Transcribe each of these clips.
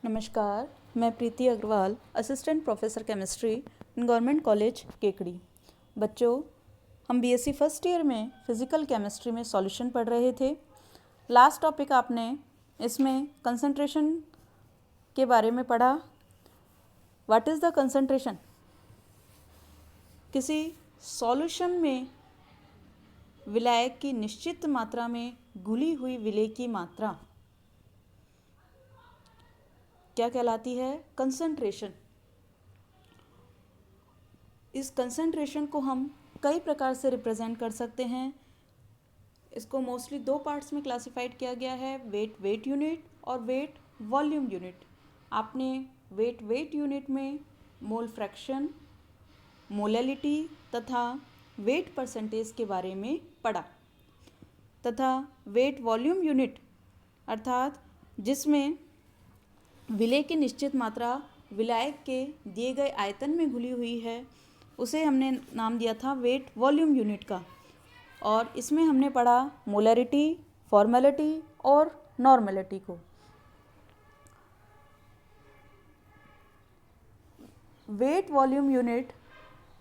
नमस्कार, मैं Preeti Agarwal, assistant professor chemistry government college Kekri. बच्चों, हम बीएससी फर्स्ट ईयर में फिज़िकल केमिस्ट्री में सॉल्यूशन पढ़ रहे थे। लास्ट टॉपिक आपने इसमें कंसंट्रेशन के बारे में पढ़ा। What is the concentration? किसी सॉल्यूशन में विलायक की निश्चित मात्रा में घुली हुई विलेय की मात्रा क्या कहलाती है? कंसंट्रेशन। इस कंसंट्रेशन को हम कई प्रकार से रिप्रेजेंट कर सकते हैं। इसको मोस्टली दो पार्ट्स में क्लासिफाइड किया गया है, वेट यूनिट और वेट वॉल्यूम यूनिट। आपने वेट यूनिट में मोल फ्रैक्शन, मोलैलिटी तथा वेट परसेंटेज के बारे में पढ़ा, तथा वेट वॉल्यूम यूनिट अर्थात जिसमें विलेय की निश्चित मात्रा विलायक के दिए गए आयतन में घुली हुई है, उसे हमने नाम दिया था वेट वॉल्यूम यूनिट का। और इसमें हमने पढ़ा मोलैरिटी, फॉर्मेलिटी और नॉर्मेलिटी को। वेट वॉल्यूम यूनिट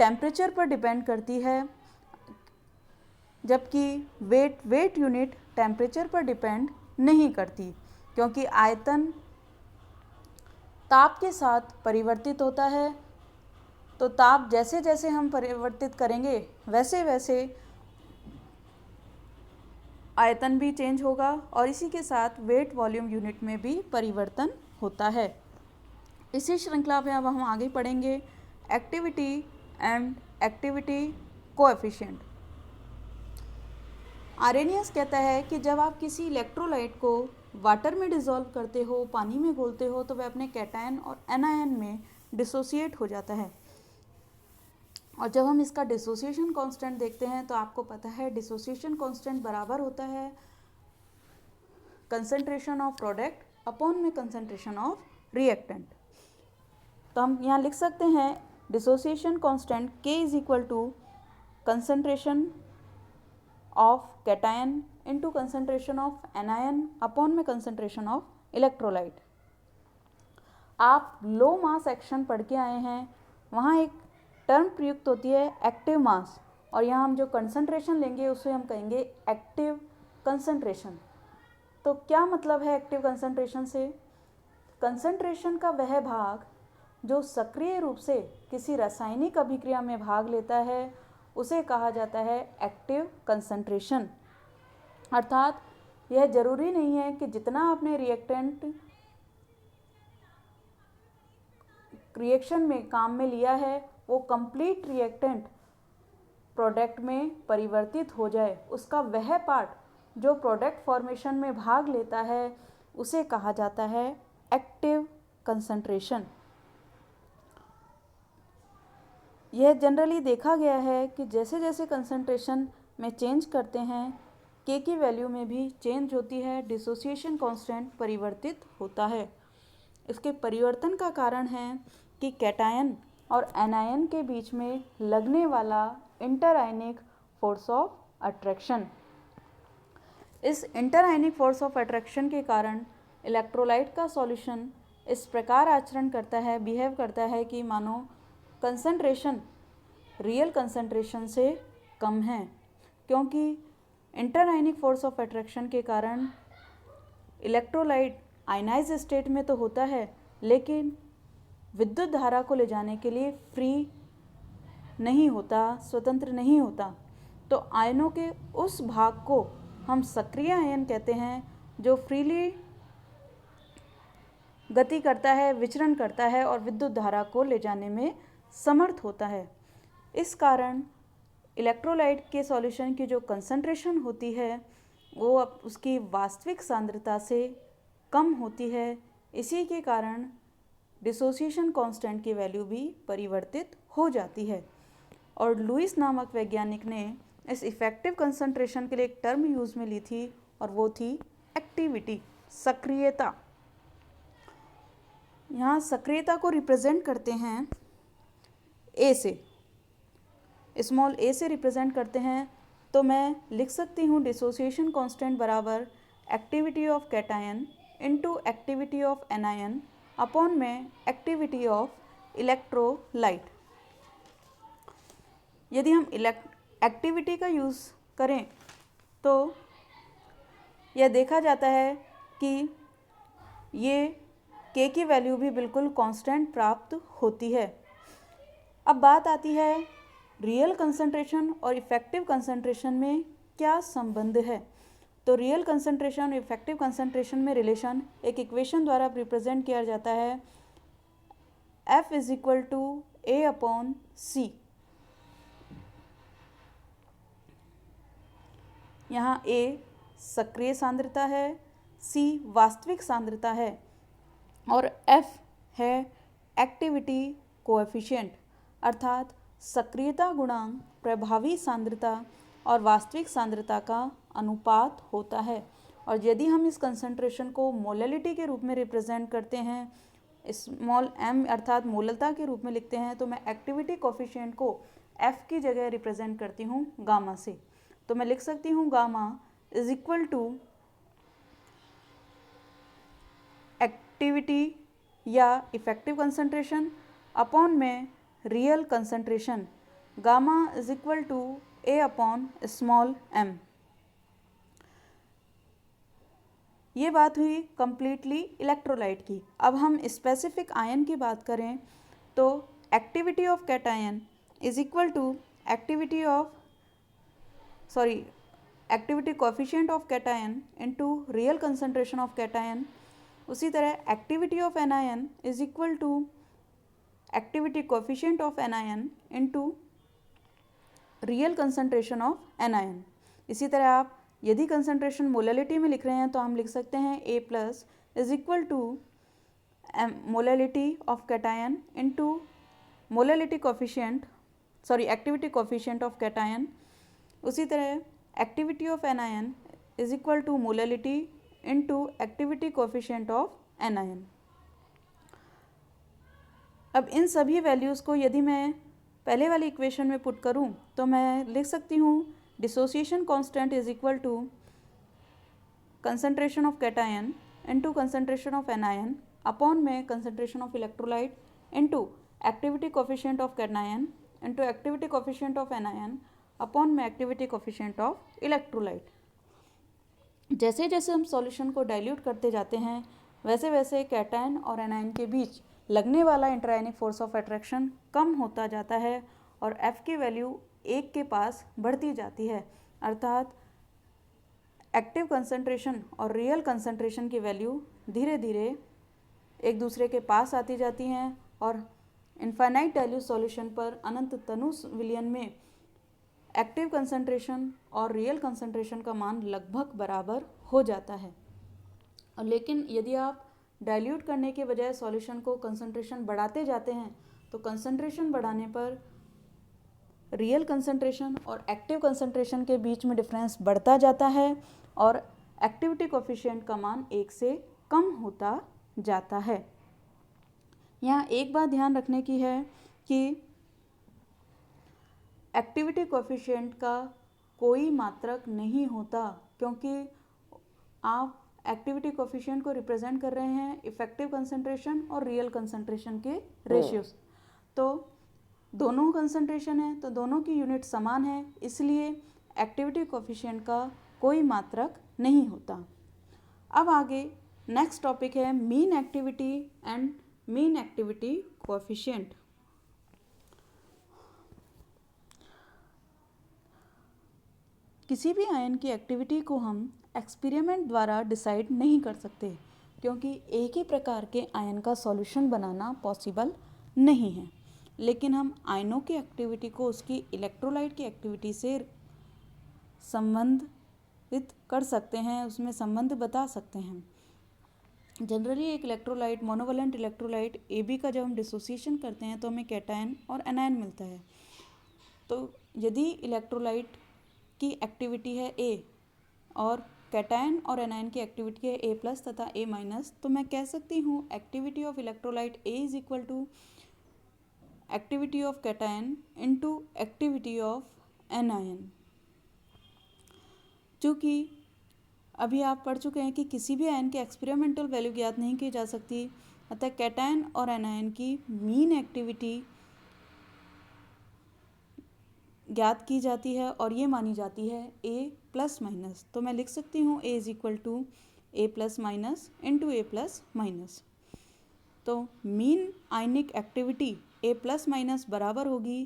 टेम्परेचर पर डिपेंड करती है, जबकि वेट यूनिट टेम्परेचर पर डिपेंड नहीं करती, क्योंकि आयतन ताप के साथ परिवर्तित होता है। तो ताप जैसे जैसे हम परिवर्तित करेंगे वैसे वैसे आयतन भी चेंज होगा, और इसी के साथ वेट वॉल्यूम यूनिट में भी परिवर्तन होता है। इसी श्रृंखला में अब हम आगे पढ़ेंगे activity and activity coefficient. Arrhenius कहता है कि जब आप किसी इलेक्ट्रोलाइट को वाटर में डिसॉल्व करते हो, पानी में घोलते हो, तो वह अपने कैटायन और एनायन में डिसोसिएट हो जाता है। और जब हम इसका डिसोसिएशन कांस्टेंट देखते हैं तो आपको पता है डिसोसिएशन कांस्टेंट बराबर होता है कंसंट्रेशन ऑफ प्रोडक्ट अपॉन में कंसंट्रेशन ऑफ रिएक्टेंट। तो हम यहाँ लिख सकते हैं dissociation constant K is equal to concentration of cation into concentration of anion upon में कंसंट्रेशन ऑफ इलेक्ट्रोलाइट। आप लो मास एक्शन पढ़ के आए हैं, वहाँ एक टर्म प्रयुक्त होती है एक्टिव मास, और यहाँ हम जो कंसंट्रेशन लेंगे उसे हम कहेंगे एक्टिव कंसंट्रेशन। तो क्या मतलब है एक्टिव कंसंट्रेशन से? कंसंट्रेशन का वह भाग जो सक्रिय रूप से किसी रासायनिक अभिक्रिया में भाग लेता है उसे कहा जाता है एक्टिव कंसंट्रेशन। अर्थात यह जरूरी नहीं है कि जितना आपने रिएक्टेंट रिएक्शन में काम में लिया है वो कंप्लीट रिएक्टेंट प्रोडक्ट में परिवर्तित हो जाए। उसका वह पार्ट जो प्रोडक्ट फॉर्मेशन में भाग लेता है उसे कहा जाता है एक्टिव कंसंट्रेशन। यह जनरली देखा गया है कि जैसे जैसे कंसंट्रेशन में चेंज करते हैं K की वैल्यू में भी चेंज होती है, डिसोसिएशन कांस्टेंट परिवर्तित होता है। इसके परिवर्तन का कारण है कि कैटायन और एनायन के बीच में लगने वाला इंटरआयनिक फोर्स ऑफ अट्रैक्शन। इस इंटरआयनिक फोर्स ऑफ अट्रैक्शन के कारण इलेक्ट्रोलाइट का सॉल्यूशन इस प्रकार आचरण करता है, बिहेव करता है कि मानो कंसंट्रेशन रियल कंसंट्रेशन से कम है, क्योंकि इंटरआयनिक फोर्स ऑफ अट्रैक्शन के कारण इलेक्ट्रोलाइट आयनाइज स्टेट में तो होता है, लेकिन विद्युत धारा को ले जाने के लिए फ्री नहीं होता, स्वतंत्र नहीं होता। तो आयनों के उस भाग को हम सक्रिय आयन कहते हैं, जो फ्रीली गति करता है, विचरण करता है और विद्युत धारा को ले जाने में समर्थ होता है। इस कारण इलेक्ट्रोलाइट के सॉल्यूशन की जो कंसंट्रेशन होती है वो अब उसकी वास्तविक सांद्रता से कम होती है। इसी के कारण डिसोसिएशन कांस्टेंट की वैल्यू भी परिवर्तित हो जाती है। और लुईस नामक वैज्ञानिक ने इस इफेक्टिव कंसंट्रेशन के लिए एक टर्म यूज़ में ली थी, और वो थी एक्टिविटी, सक्रियता। यहाँ सक्रियता को रिप्रेजेंट करते हैं ए से, स्मॉल ए से रिप्रेजेंट करते हैं। तो मैं लिख सकती हूँ डिसोसिएशन कांस्टेंट बराबर activity of cation into activity of anion upon में एक्टिविटी ऑफ इलेक्ट्रोलाइट। यदि हम एक्टिविटी का यूज़ करें तो यह देखा जाता है कि ये के की वैल्यू भी बिल्कुल कांस्टेंट प्राप्त होती है। अब बात आती है रियल कंसंट्रेशन और इफ़ेक्टिव कंसंट्रेशन में क्या संबंध है। तो रियल कंसंट्रेशन और इफ़ेक्टिव कंसंट्रेशन में रिलेशन एक इक्वेशन द्वारा रिप्रेजेंट किया जाता है F is equal to A upon C। यहाँ A सक्रिय सांद्रता है, C वास्तविक सांद्रता है और F है एक्टिविटी कोएफिशिएंट, अर्थात सक्रियता गुणांक प्रभावी सांद्रता और वास्तविक सांद्रता का अनुपात होता है। और यदि हम इस कंसंट्रेशन को मोलैलिटी के रूप में रिप्रेजेंट करते हैं, स्मॉल m अर्थात मोललता के रूप में लिखते हैं, तो मैं एक्टिविटी कोएफिशिएंट को F की जगह रिप्रेजेंट करती हूँ गामा से। तो मैं लिख सकती हूँ gamma is equal to activity या इफ़ेक्टिव कंसंट्रेशन अपॉन में real concentration, gamma is equal to A upon small m। ये बात हुई कंप्लीटली इलेक्ट्रोलाइट की। अब हम स्पेसिफिक आयन की बात करें तो activity of cation is equal to activity coefficient of cation into real concentration of cation. उसी तरह activity of anion is equal to activity coefficient of anion into real concentration of anion. इसी तरह आप यदि कंसंट्रेशन मोलैलिटी में लिख रहे हैं तो हम लिख सकते हैं A plus is equal to molality of cation into molality coefficient activity coefficient of cation. उसी तरह activity of anion is equal to molality into activity coefficient of anion. अब इन सभी वैल्यूज़ को यदि मैं पहले वाली इक्वेशन में पुट करूं तो मैं लिख सकती हूँ dissociation constant is equal to concentration of cation into concentration of anion upon में concentration of electrolyte into activity coefficient of cation into activity coefficient of anion upon में एक्टिविटी कोएफिशिएंट ऑफ इलेक्ट्रोलाइट। जैसे जैसे हम solution को dilute करते जाते हैं वैसे वैसे कैटायन और एनायन के बीच लगने वाला इंटरआयनिक फोर्स ऑफ अट्रैक्शन कम होता जाता है और F की वैल्यू 1 के पास बढ़ती जाती है, अर्थात एक्टिव कंसंट्रेशन और रियल कंसंट्रेशन की वैल्यू धीरे धीरे एक दूसरे के पास आती जाती हैं और इनफाइनाइट डाइल्यूट सॉल्यूशन पर अनंत तनु विलयन में एक्टिव कंसंट्रेशन और रियल कंसंट्रेशन का मान लगभग बराबर हो जाता है। और लेकिन यदि आप डाइल्यूट करने के बजाय सॉल्यूशन को कंसंट्रेशन बढ़ाते जाते हैं तो कंसंट्रेशन बढ़ाने पर रियल कंसंट्रेशन और एक्टिव कंसंट्रेशन के बीच में डिफरेंस बढ़ता जाता है और एक्टिविटी कोएफिशिएंट का मान 1 से कम होता जाता है। यहाँ एक बात ध्यान रखने की है कि एक्टिविटी कोएफिशिएंट का कोई मात्रक नहीं होता, क्योंकि आप एक्टिविटी कोएफिशिएंट को रिप्रेजेंट कर रहे हैं इफ़ेक्टिव कंसंट्रेशन और रियल कंसंट्रेशन के रेशियोज। तो दोनों कंसंट्रेशन है तो दोनों की यूनिट समान है, इसलिए एक्टिविटी कोएफिशिएंट का कोई मात्रक नहीं होता। अब आगे नेक्स्ट टॉपिक है mean activity and mean activity coefficient. किसी भी आयन की एक्टिविटी को हम एक्सपेरिमेंट द्वारा डिसाइड नहीं कर सकते, क्योंकि एक ही प्रकार के आयन का सॉल्यूशन बनाना पॉसिबल नहीं है। लेकिन हम आयनों की एक्टिविटी को उसकी इलेक्ट्रोलाइट की एक्टिविटी से संबंधित कर सकते हैं, उसमें संबंध बता सकते हैं। जनरली एक इलेक्ट्रोलाइट मोनोवैलेंट इलेक्ट्रोलाइट AB का जब हम डिसोसिएशन करते हैं तो हमें कैटायन और एनायन मिलता है। तो यदि इलेक्ट्रोलाइट की एक्टिविटी है A और कैटायन और एनायन की एक्टिविटी है A प्लस तथा A माइनस, तो मैं कह सकती हूँ activity of electrolyte A is equal to activity of cation into activity of anion. चूँकि अभी आप पढ़ चुके हैं कि किसी भी आयन की एक्सपेरिमेंटल वैल्यू ज्ञात नहीं की जा सकती, अतः कैटायन और एनायन की मीन एक्टिविटी ज्ञात की जाती है और ये मानी जाती है ए प्लस माइनस। तो मैं लिख सकती हूँ A is equal to A plus minus into A plus minus. तो mean ionic activity A plus minus बराबर होगी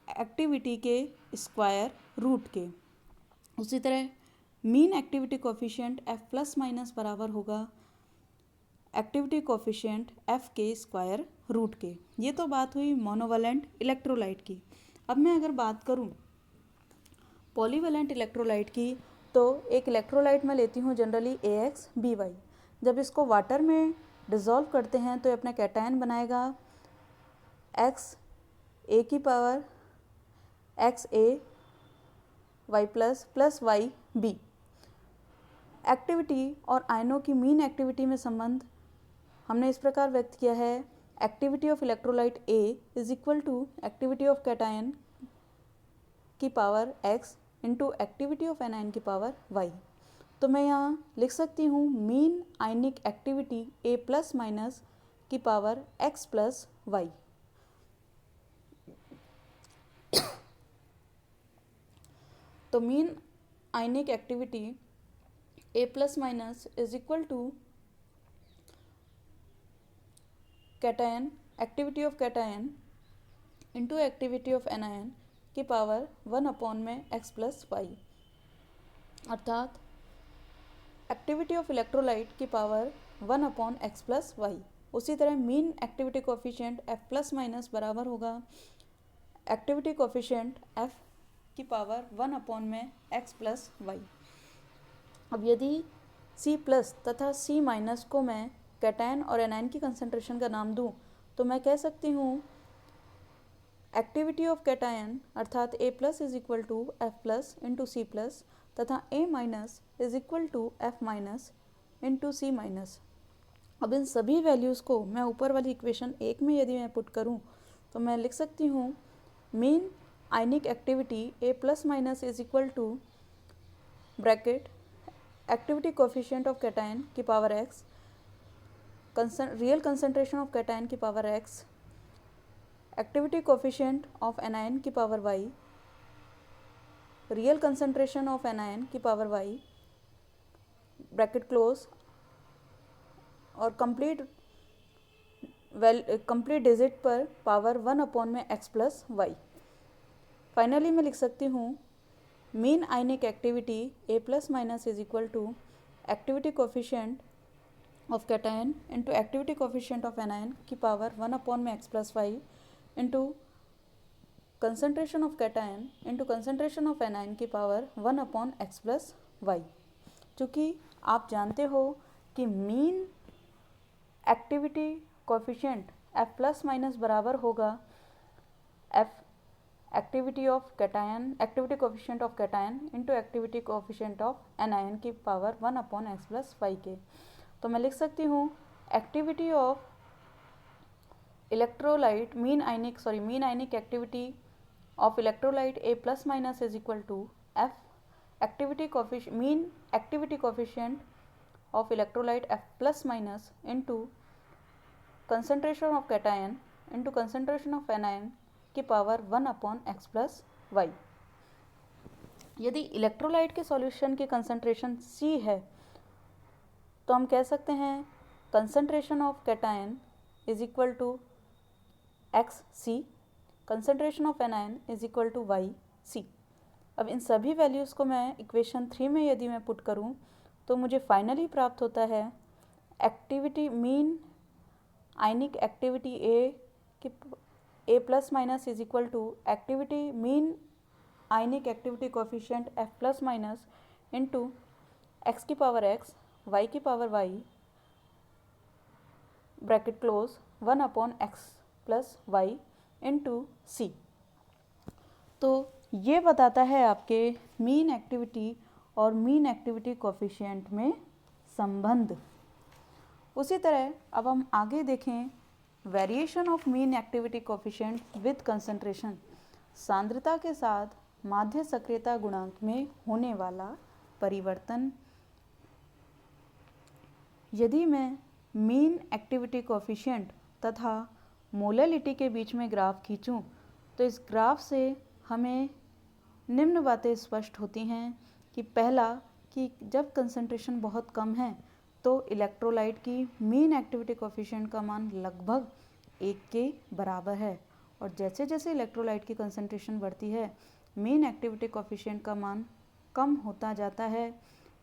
एक्टिविटी के स्क्वायर रूट के। उसी तरह mean activity coefficient F plus minus बराबर होगा एक्टिविटी कोफिशिएंट एफ के स्क्वायर रूट के। ये तो बात हुई मोनोवैलेंट इलेक्ट्रोलाइट की। अब मैं अगर बात करूं पॉलीवैलेंट इलेक्ट्रोलाइट की, तो एक इलेक्ट्रोलाइट मैं लेती हूं जनरली AX/BY। जब इसको वाटर में डिज़ोल्व करते हैं तो ये अपना कैटायन बनाएगा XA की power XA Y plus plus YB। Activity और आयनों की मीन एक्टिविटी में संबंध हमने इस प्रकार व्यक्त किया है, activity of electrolyte A is equal to activity of cation की power X into activity of anion की पावर Y। तो मैं यहाँ लिख सकती हूँ mean ionic activity A plus minus की पावर X प्लस Y। तो mean ionic activity A plus minus is equal to cation activity of cation into activity of anion की पावर 1 अपॉन में x प्लस वाई, अर्थात activity of electrolyte की power 1 upon x plus Y. उसी तरह mean activity coefficient f plus minus बराबर होगा activity coefficient f की power 1 upon में x प्लस वाई। अब यदि C प्लस तथा C माइनस को मैं कैटायन और एनायन की कंसंट्रेशन का नाम दूं, तो मैं कह सकती हूँ एक्टिविटी ऑफ कैटायन अर्थात A plus is equal to F plus into C plus तथा A minus is equal to F minus into C minus. अब इन सभी वैल्यूज़ को मैं ऊपर वाली इक्वेशन 1 में यदि मैं पुट करूं, तो मैं लिख सकती हूँ mean ionic activity A plus minus is equal to bracket activity coefficient of cation की power X real concentration of cation की power X activity coefficient of anion की power Y real concentration of anion की power Y bracket close और complete digit पर power 1 upon में x plus Y. Finally मैं लिख सकती हूँ mean ionic activity A plus minus is equal to activity coefficient of cation into activity coefficient of anion की power 1 upon में x plus Y into concentration of cation into concentration of anion की power 1 upon x plus Y. चूँकि आप जानते हो कि mean activity coefficient F plus minus बराबर होगा F activity of cation activity coefficient of cation into activity coefficient of anion की power 1 upon x plus Y के। तो मैं लिख सकती हूँ activity of electrolyte mean ionic activity of electrolyte A plus minus is equal to F mean activity coefficient of electrolyte F plus minus into concentration of cation into concentration of anion की power 1 upon x plus Y. यदि electrolyte के solution की concentration C है, तो हम कह सकते हैं concentration of cation is equal to XC, concentration of anion is equal to YC। अब इन सभी वैल्यूज़ को मैं इक्वेशन 3 में यदि मैं पुट करूं, तो मुझे फाइनली प्राप्त होता है activity mean ionic activity A plus minus is equal to activity mean ionic activity coefficient F plus minus into x की पावर x y की power y bracket close 1 upon x plus Y into C। तो ये बताता है आपके mean activity और mean activity coefficient में संबंध। उसी तरह अब हम आगे देखें variation of mean activity coefficient with concentration, सांद्रता के साथ माध्य सक्रियता गुणांक में होने वाला परिवर्तन। यदि मैं मीन एक्टिविटी कोएफिशिएंट तथा मोलैलिटी के बीच में ग्राफ खींचूं तो इस ग्राफ से हमें निम्न बातें स्पष्ट होती हैं कि पहला कि जब कंसंट्रेशन बहुत कम है तो इलेक्ट्रोलाइट की मीन एक्टिविटी कोएफिशिएंट का मान लगभग 1 के बराबर है और जैसे जैसे इलेक्ट्रोलाइट की कंसंट्रेशन बढ़ती है मीन एक्टिविटी कोएफिशिएंट का मान कम होता जाता है,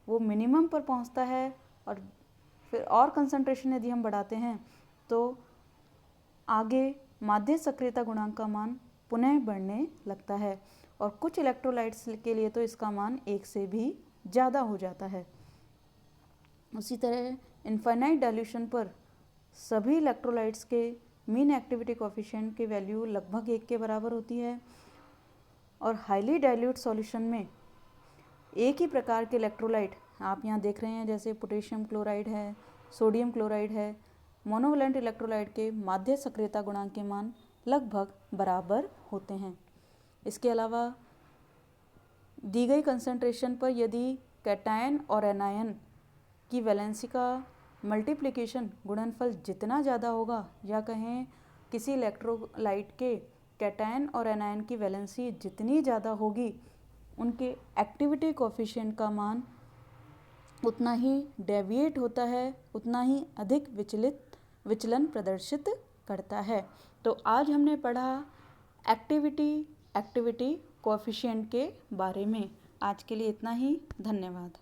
वो मिनिमम पर पहुंचता है और फिर और कंसंट्रेशन यदि हम बढ़ाते हैं तो आगे माध्य सक्रियता गुणांक का मान पुनः बढ़ने लगता है और कुछ इलेक्ट्रोलाइट्स के लिए तो इसका मान 1 से भी ज़्यादा हो जाता है। उसी तरह इनफाइनाइट डाइल्यूशन पर सभी इलेक्ट्रोलाइट्स के मीन एक्टिविटी कोएफिशिएंट की वैल्यू लगभग 1 के बराबर होती है और हाईली डाइल्यूट सॉल्यूशन में एक ही प्रकार के इलेक्ट्रोलाइट आप यहाँ देख रहे हैं जैसे पोटेशियम क्लोराइड है, सोडियम क्लोराइड है, मोनोवैलेंट इलेक्ट्रोलाइट के माध्य सक्रियता गुणांक के मान लगभग बराबर होते हैं। इसके अलावा दी गई कंसंट्रेशन पर यदि कैटायन और एनायन की वैलेंसी का मल्टीप्लिकेशन गुणनफल जितना ज़्यादा होगा या कहें किसी इलेक्ट्रोलाइट के कैटायन और एनायन की वैलेंसी जितनी ज़्यादा होगी उनके एक्टिविटी कोएफिशिएंट का मान उतना ही डेविएट होता है, उतना ही अधिक विचलन प्रदर्शित करता है। तो आज हमने पढ़ा एक्टिविटी कोएफिशिएंट के बारे में। आज के लिए इतना ही, धन्यवाद।